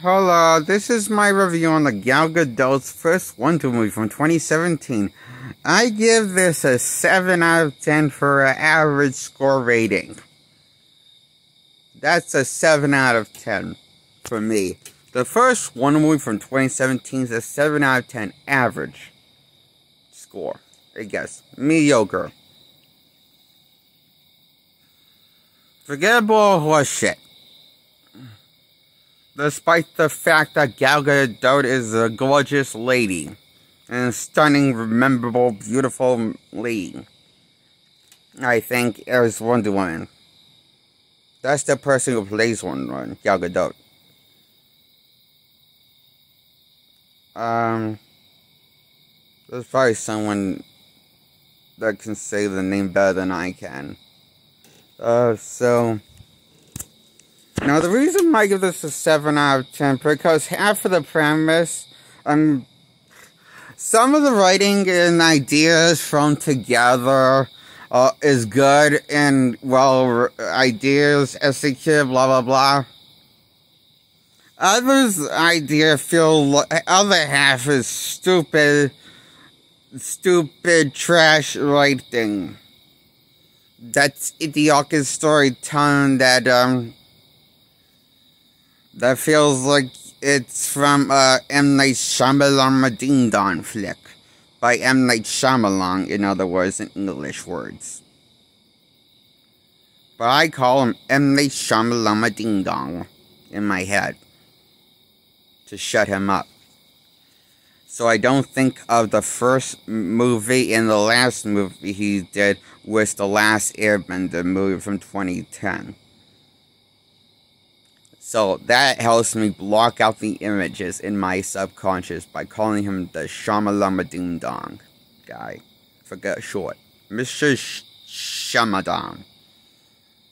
Hello, this is my review on the Gal Gadot's first Wonder movie from 2017. I give this a 7 out of 10 for an average score rating. That's a 7 out of 10 for me. The first Wonder movie from 2017 is a 7 out of 10 average score. I guess. Mediocre. Forgettable horseshit. Despite the fact that Gal Gadot is a gorgeous lady. And a stunning, memorable, beautiful lady. I think as Wonder Woman. That's the person who plays Wonder Woman, Gal Gadot. There's probably someone that can say the name better than I can. Now the reason I give this a 7 out of 10, because half of the premise, some of the writing and ideas from together, is good, and, well, ideas executed, blah, blah, blah. Others' idea other half is stupid trash writing. That's idiotic storytelling that feels like it's from M. Night Shyamalan Ding Dong flick. By M. Night Shyamalan, in other words, in English words. But I call him M. Night Shyamalan Ding Dong in my head. To shut him up. So I don't think of the first movie and the last movie he did was The Last Airbender movie from 2010. So that helps me block out the images in my subconscious by calling him the Shyamalama Ding Dong guy. Forget short. Mr. Shyamadong.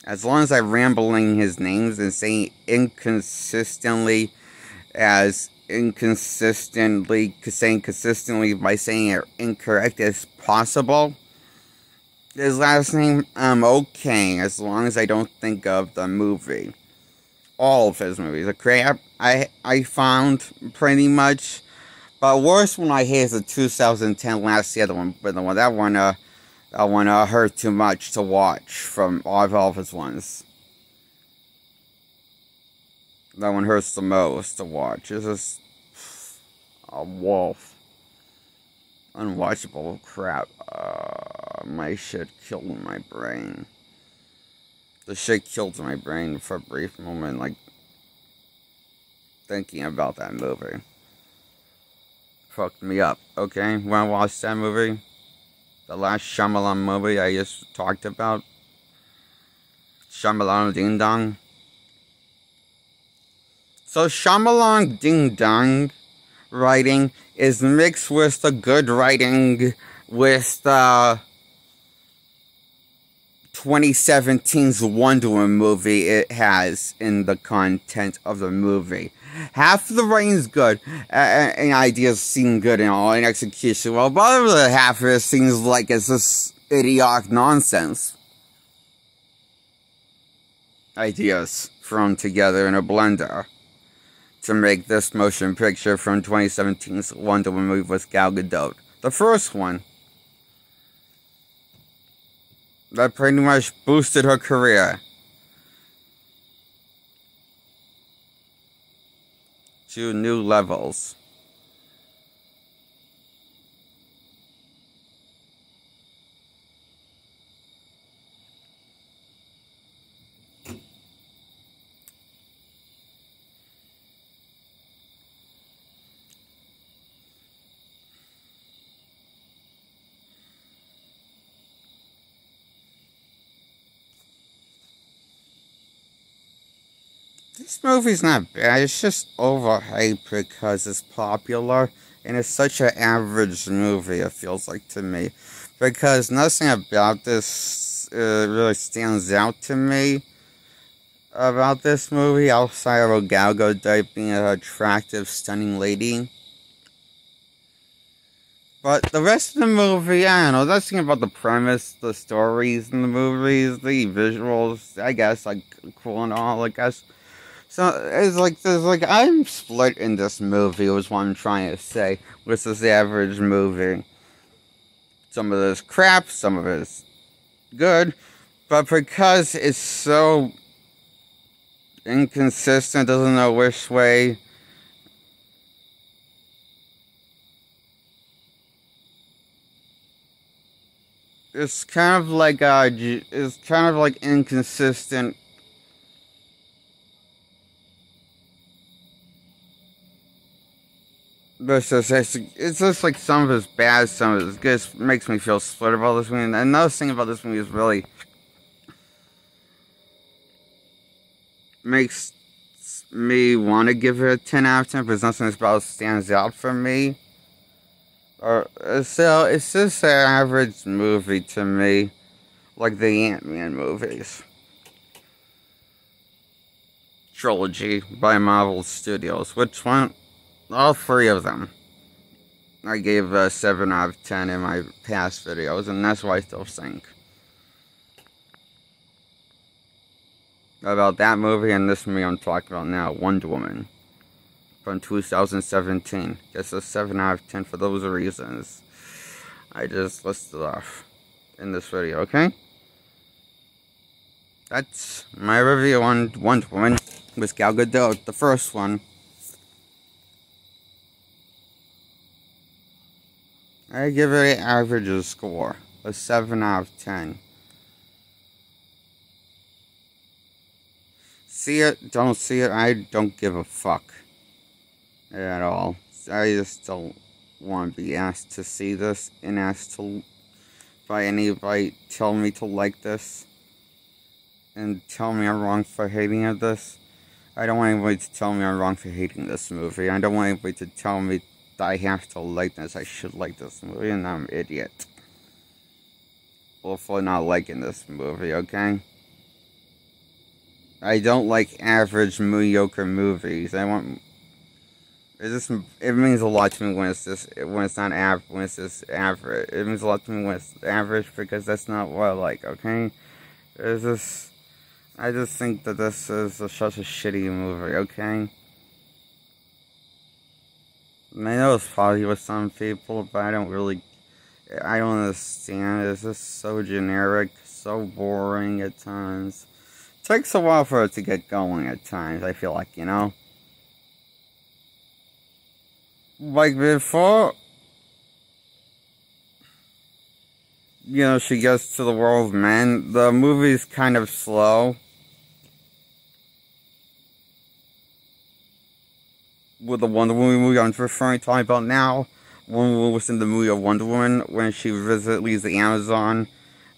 As long as I'm rambling his names and saying inconsistently consistently by saying it incorrect as possible. His last name, I'm okay, as long as I don't think of the movie. All of his movies are crap, I found, pretty much. But worst one I hate is the 2010 Last Year, that one hurt too much to watch from all of his ones. That one hurts the most to watch. It's just a wolf. Unwatchable crap. My shit killed my brain. The shit killed my brain for a brief moment, like, thinking about that movie. Fucked me up, okay? Wanna watch that movie? The last Shyamalan movie I just talked about? Shyamalan Ding Dong? So Shyamalan Ding Dong writing is mixed with the good writing with the 2017's Wonder Woman movie it has in the content of the movie. Half of the writing's good, and ideas seem good and all, and execution well, but the other half of it seems like it's just idiotic nonsense. Ideas thrown together in a blender to make this motion picture from 2017's Wonder Woman movie with Gal Gadot. The first one. That pretty much boosted her career to new levels. This movie's not bad, it's just overhyped because it's popular, and it's such an average movie, it feels like to me. Because nothing about this really stands out to me about this movie, outside of Gal Gadot being an attractive, stunning lady. But the rest of the movie, I don't know, that's thing about the premise, the stories in the movies, the visuals, I guess, like, cool and all, I guess. So it's like there's like I'm split in this movie. Was what I'm trying to say. With this average movie, some of it is crap, some of it is good, but because it's so inconsistent, doesn't know which way. It's kind of like it's kind of like inconsistent. But it's just like some of it's bad, some of it's good. It makes me feel split about this movie. And another thing about this movie is really makes me want to give it a 10 out of 10, but nothing about it stands out for me. Or so it's just an average movie to me, like the Ant-Man movies trilogy by Marvel Studios. Which one? All three of them. I gave a 7 out of 10 in my past videos, and that's what I still think about that movie and this movie I'm talking about now, Wonder Woman, from 2017. Gets a 7 out of 10 for those reasons I just listed off in this video, okay? That's my review on Wonder Woman with Gal Gadot, the first one. I give it an average score, a 7 out of 10. See it, don't see it, I don't give a fuck at all. I just don't want to be asked to see this and asked to by anybody tell me to like this and tell me I'm wrong for hating of this. I don't want anybody to tell me I'm wrong for hating this movie. I don't want anybody to tell me that I have to like this. I should like this movie, and I'm an idiot. Well, for not liking this movie, okay? I don't like average, mediocre movies. I want. It means a lot to me when it's not average, when it's just average. It means a lot to me when it's average because that's not what I like, okay? I just think that this is such a shitty movie, okay? And I know it's probably with some people, but I don't understand. It's just so generic, so boring at times. It takes a while for it to get going at times, I feel like, you know? Like before, you know, she gets to the world of men, the movie's kind of slow. With the Wonder Woman movie I'm talking about now, Wonder Woman was in the movie of Wonder Woman when she leaves the Amazon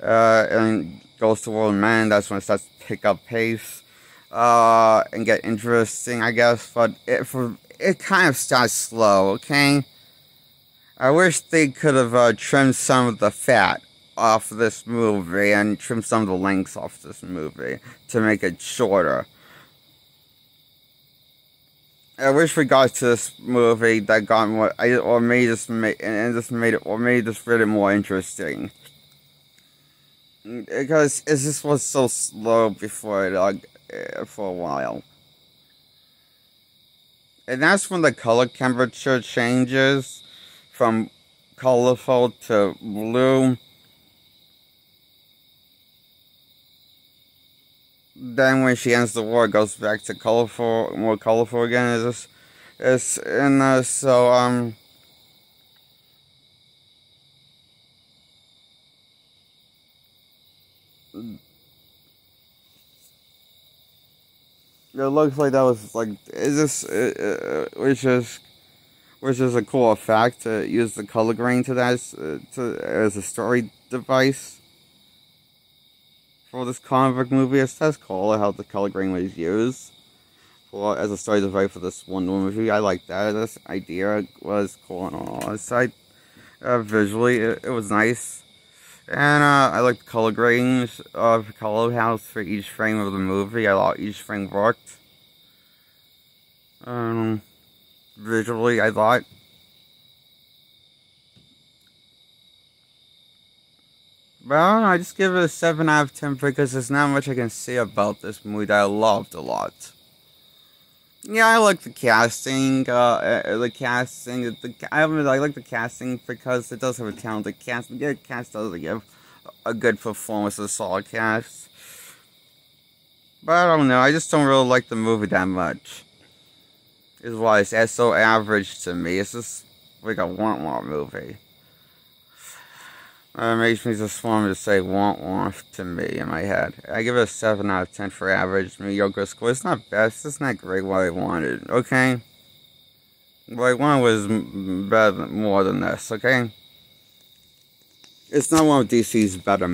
and goes to World of Men. That's when it starts to pick up pace and get interesting, I guess. But it kind of starts slow, okay? I wish they could have trimmed some of the fat off this movie and trimmed some of the lengths off this movie to make it shorter. I wish we got to this movie that got more, or made this really more interesting. Because it just was so slow before for a while. And that's when the color temperature changes from colorful to blue. Then when she ends the war, it goes back to colorful, more colorful again. It looks like that was like, which is a cool effect to use the color grain to that as a story device. For this comic book movie, that's cool how the color grade was used as a story device for this Wonder Woman movie. I like that. This idea was cool and all. Aside, visually, it was nice. And I like the color gradings of color house for each frame of the movie. I thought each frame worked. Visually, I thought. But I don't know, I just give it a 7 out of 10 because there's not much I can say about this movie that I loved a lot. Yeah, I like the casting. I like the casting because it does have a talented cast. Yeah, the cast does give a good performance, a solid cast. But I don't know. I just don't really like the movie that much. Is why it's so average to me. It's just like a want movie. It makes me just want to say want to me in my head. I give it a 7 out of 10 for average, mediocre score. It's not bad, it's just not great what I wanted, okay? What I wanted was better, more than this, okay? It's not one of DC's better